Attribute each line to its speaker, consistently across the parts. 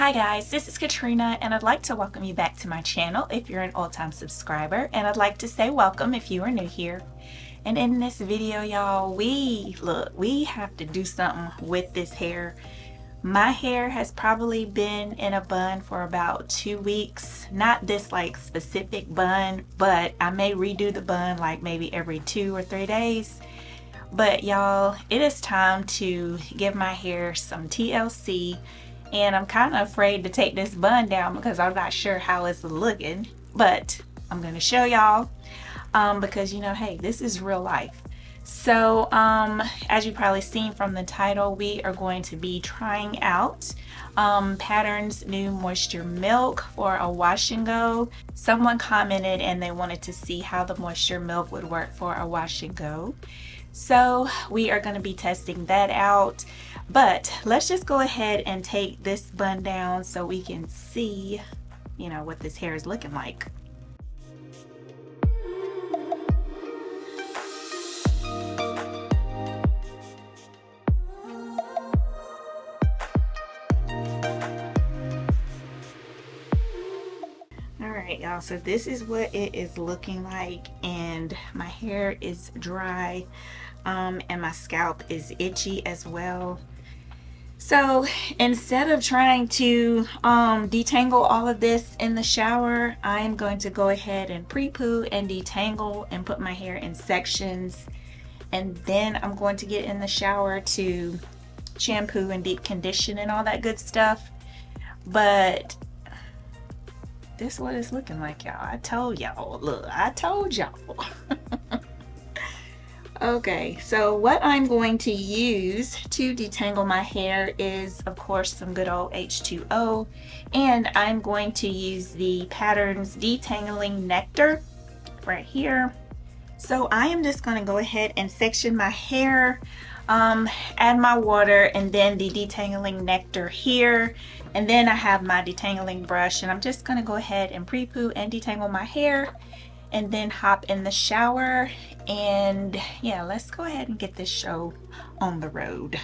Speaker 1: Hi guys, this is Katrina and I'd like to welcome you back to my channel if you're an old-time subscriber, and I'd like to say welcome if you are new here. And in this video, y'all, we have to do something with this hair. My hair has probably been in a bun for about 2 weeks. Not this like specific bun, but I may redo the bun like maybe every 2 or 3 days. But y'all, it is time to give my hair some TLC. And I'm kind of afraid to take this bun down because I'm not sure how it's looking, but I'm going to show y'all because hey, this is real life. So as you've probably seen from the title, we are going to be trying out Pattern's new moisture milk for a wash and go. Someone commented and they wanted to see how the moisture milk would work for a wash and go. So we are going to be testing that out, but let's just go ahead and take this bun down so we can see, what this hair is looking like. Alright y'all, so this is what it is looking like, and my hair is dry and my scalp is itchy as well. So instead of trying to detangle all of this in the shower, I'm going to go ahead and pre-poo and detangle and put my hair in sections, and then I'm going to get in the shower to shampoo and deep condition and all that good stuff. But this is what it's looking like, y'all. I told y'all, look, I told y'all. Okay, so what I'm going to use to detangle my hair is, of course, some good old H2O, and I'm going to use the Pattern's detangling nectar right here. So I am just going to go ahead and section my hair, add my water, and then the detangling nectar here, and then I have my detangling brush, and I'm just going to go ahead and pre-poo and detangle my hair and then hop in the shower. And yeah, let's go ahead and get this show on the road.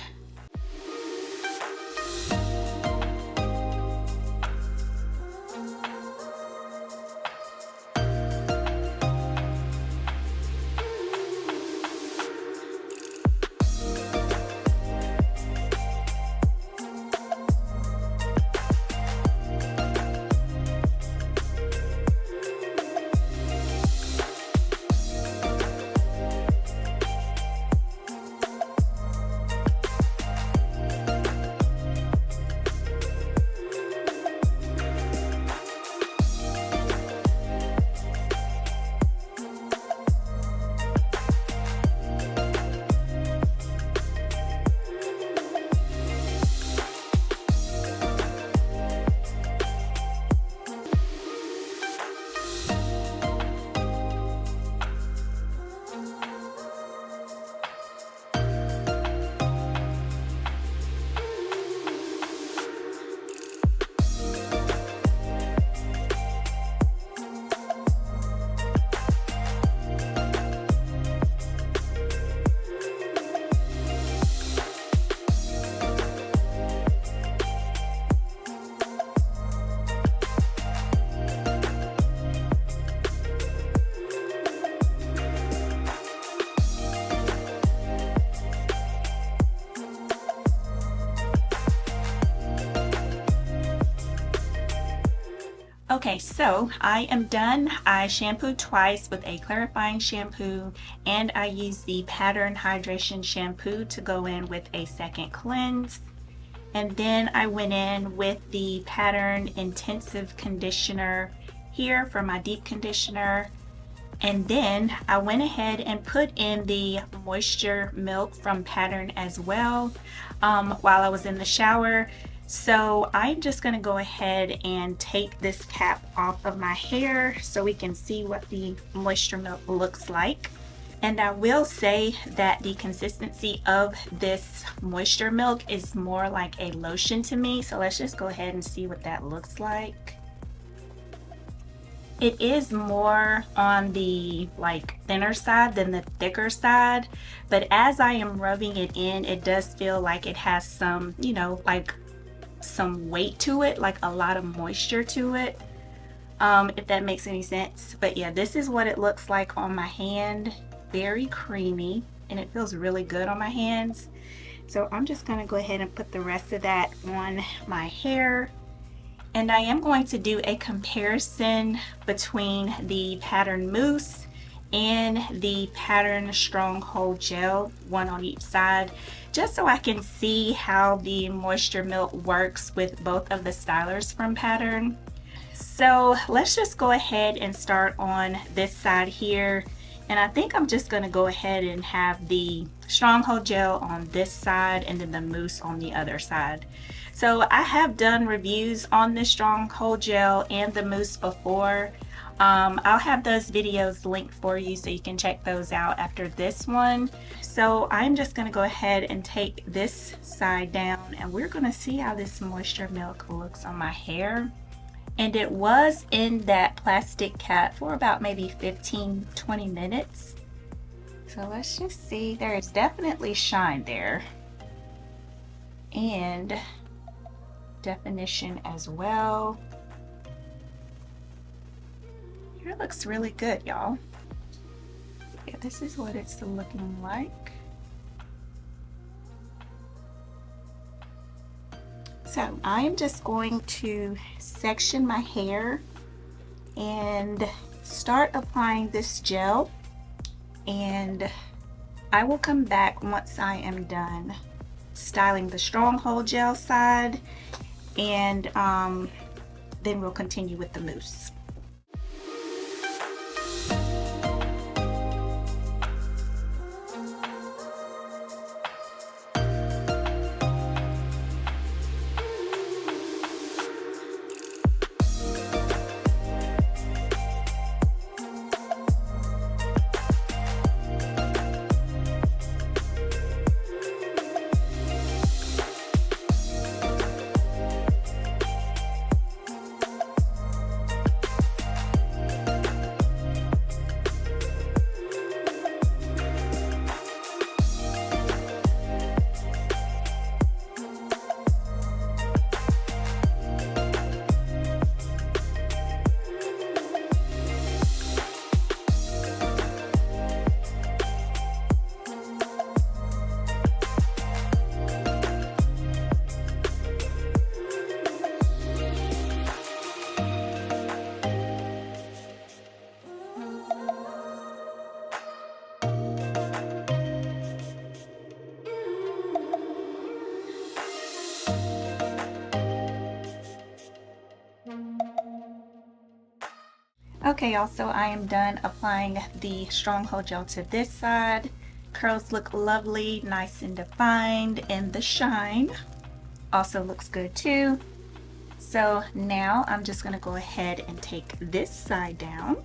Speaker 1: Okay, so I am done. I shampooed twice with a clarifying shampoo, and I used the Pattern Hydration Shampoo to go in with a second cleanse. And then I went in with the Pattern Intensive Conditioner here for my deep conditioner. And then I went ahead and put in the moisture milk from Pattern as well while I was in the shower. So I'm just going to go ahead and take this cap off of my hair so we can see what the moisture milk looks like. And I will say that the consistency of this moisture milk is more like a lotion to me. So let's just go ahead and see what that looks like. It is more on the thinner side than the thicker side, but as I am rubbing it in, it does feel like it has some, some weight to it, like a lot of moisture to it, if that makes any sense. But yeah, this is what it looks like on my hand. Very creamy, and it feels really good on my hands. So I'm just going to go ahead and put the rest of that on my hair. And I am going to do a comparison between the pattern Mousse and the pattern Stronghold Gel, one on each side, just so I can see how the moisture milk works with both of the stylers from pattern. So let's just go ahead and start on this side here. And I think I'm just going to go ahead and have the Stronghold Gel on this side and then the Mousse on the other side. So I have done reviews on the Stronghold Gel and the Mousse before. I'll have those videos linked for you so you can check those out after this one. So I'm just going to go ahead and take this side down, and we're going to see how this moisture milk looks on my hair. And it was in that plastic cap for about maybe 15-20 minutes. So let's just see. There is definitely shine there, and definition as well. It looks really good, y'all. Yeah, this is what it's looking like. So I am just going to section my hair and start applying this gel, and I will come back once I am done styling the Stronghold Gel side, and then we'll continue with the Mousse. Okay, y'all, so I am done applying the Stronghold Gel to this side. Curls look lovely, nice and defined, and the shine also looks good too. So now I'm just going to go ahead and take this side down,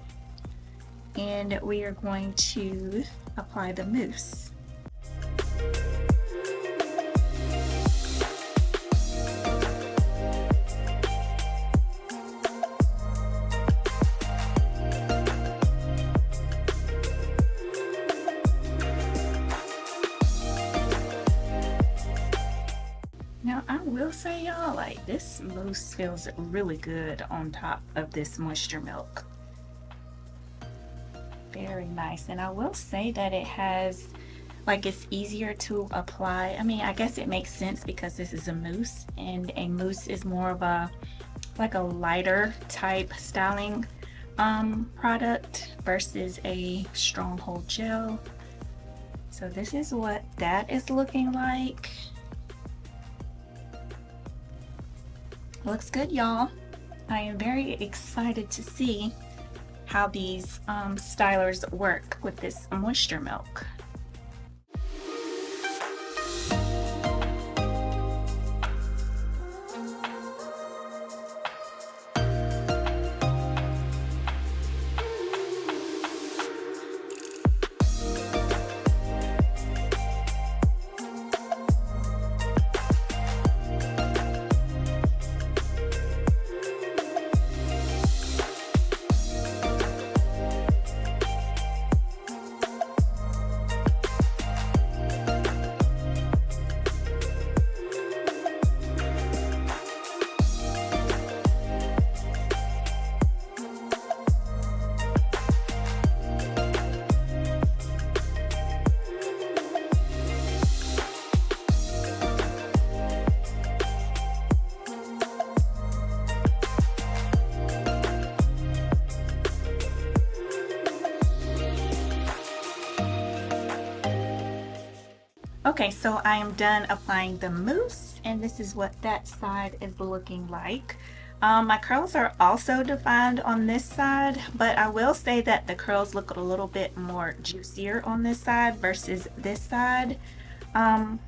Speaker 1: and we are going to apply the mousse. Now I will say, y'all, like, this mousse feels really good on top of this moisture milk. Very nice. And I will say that it has, like, it's easier to apply. I mean, I guess it makes sense because this is a mousse, and a mousse is more of a, like, a lighter type styling product versus a Stronghold Gel. So this is what that is looking like. Looks good, y'all. I am very excited to see how these stylers work with this moisture milk. Okay, so I am done applying the mousse, and this is what that side is looking like. My curls are also defined on this side, but I will say that the curls look a little bit more juicier on this side versus this side.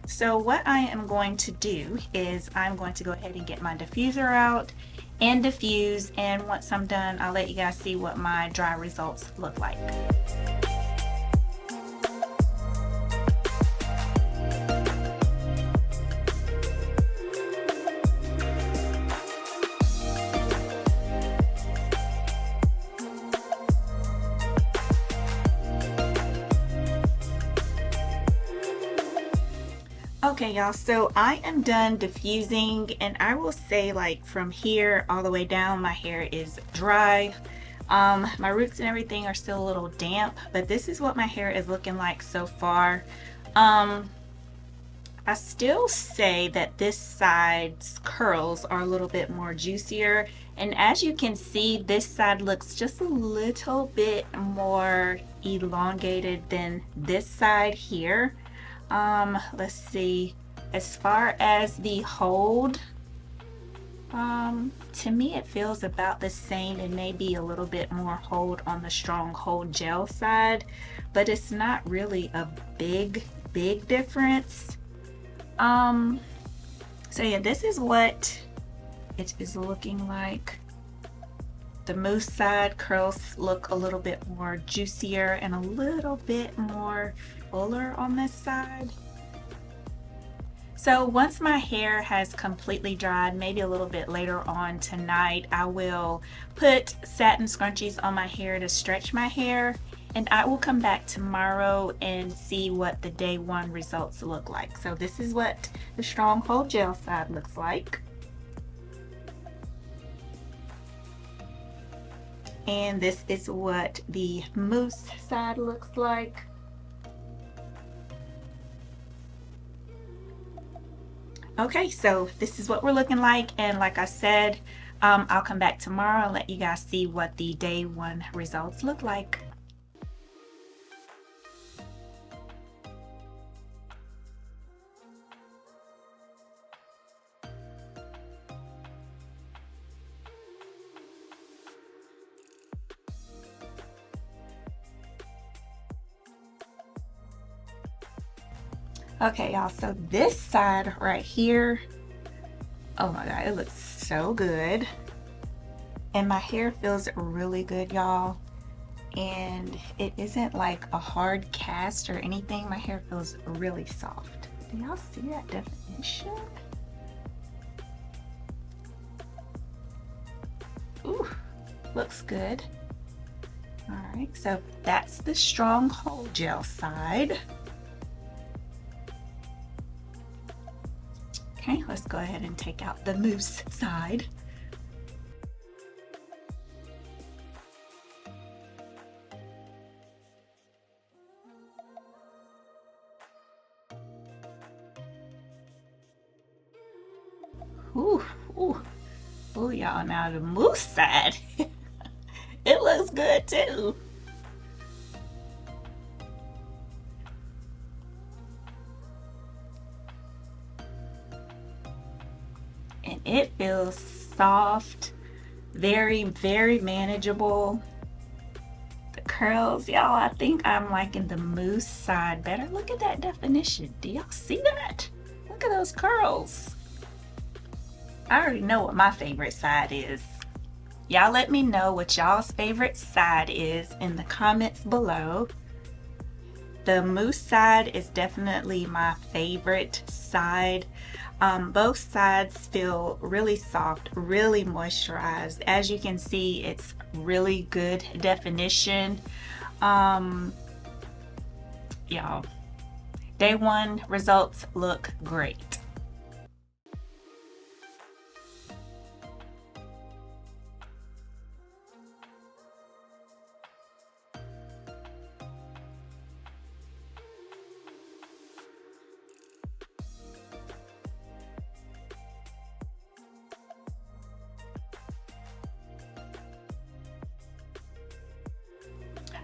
Speaker 1: So what I am going to do is I'm going to go ahead and get my diffuser out and diffuse, and once I'm done, I'll let you guys see what my dry results look like. Okay, y'all, so I am done diffusing, and I will say, like, from here all the way down, my hair is dry. My roots and everything are still a little damp, but this is what my hair is looking like so far. I still say that this side's curls are a little bit more juicier, and as you can see, this side looks just a little bit more elongated than this side here. Let's see, as far as the hold, to me it feels about the same. It may be a little bit more hold on the strong hold gel side, but it's not really a big difference. So yeah, this is what it is looking like. The mousse side curls look a little bit more juicier and a little bit more fuller on this side. So once my hair has completely dried, maybe a little bit later on tonight, I will put satin scrunchies on my hair to stretch my hair, and I will come back tomorrow and see what the day one results look like. So this is what the strong hold gel side looks like. And this is what the mousse side looks like. Okay, so this is what we're looking like, and like I said, I'll come back tomorrow and let you guys see what the day one results look like. Okay, y'all, so this side right here, oh my god, it looks so good, and my hair feels really good, y'all, and it isn't like a hard cast or anything. My hair feels really soft. Do y'all see that definition? Ooh, looks good. All right, so that's the strong hold gel side. Okay, let's go ahead and take out the mousse side. Ooh, ooh, ooh, y'all, now the mousse side, it looks good too. And it feels soft, very manageable. The curls, y'all, I think I'm liking the mousse side better. Look at that definition. Do y'all see that? Look at those curls. I already know what my favorite side is. Y'all let me know what y'all's favorite side is in the comments below. The mousse side is definitely my favorite side. Both sides feel really soft, really moisturized. As you can see, it's really good definition. Y'all, day one results look great.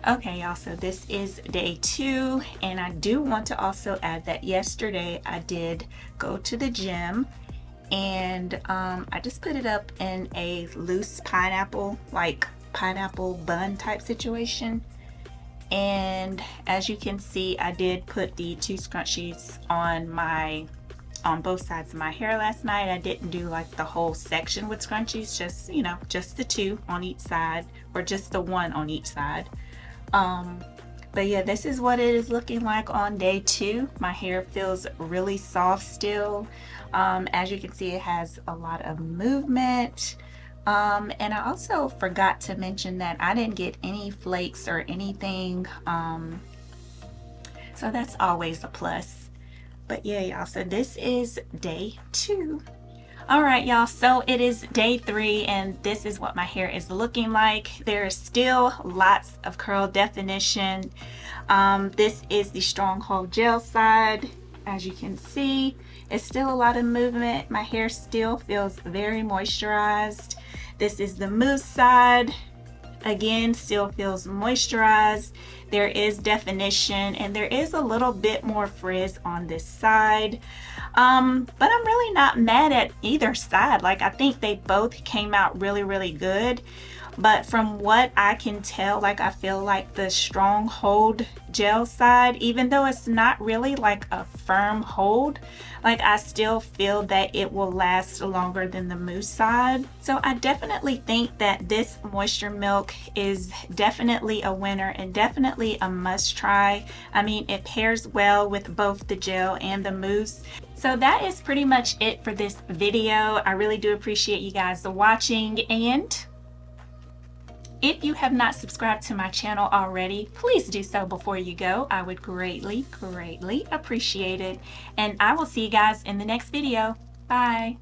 Speaker 1: Okay, y'all, so this is day 2, and I do want to also add that yesterday I did go to the gym, and I just put it up in a loose pineapple, like pineapple bun type situation. And as you can see, I did put the 2 scrunchies on both sides of my hair last night. I didn't do like the whole section with scrunchies, just, you know, just the 2 on each side, or just the 1 on each side. But yeah, this is what it is looking like on day 2. My hair feels really soft still. As you can see, it has a lot of movement. And I also forgot to mention that I didn't get any flakes or anything. So that's always a plus. But yeah, y'all, so this is day 2. All right, y'all, so it is day 3, and this is what my hair is looking like. There is still lots of curl definition. This is the Stronghold gel side. As you can see, it's still a lot of movement. My hair still feels very moisturized. This is the Mousse side. Again, still feels moisturized. There is definition, and there is a little bit more frizz on this side. But I'm really not mad at either side. Like, I think they both came out really good. But from what I can tell, like, I feel like the Stronghold gel side, even though it's not really like a firm hold, like, I still feel that it will last longer than the Mousse side. So I definitely think that this Moisture Milk is definitely a winner and definitely a must try. I mean, it pairs well with both the gel and the mousse. So that is pretty much it for this video. I really do appreciate you guys watching, and if you have not subscribed to my channel already, please do so before you go. I would greatly appreciate it. And I will see you guys in the next video. Bye.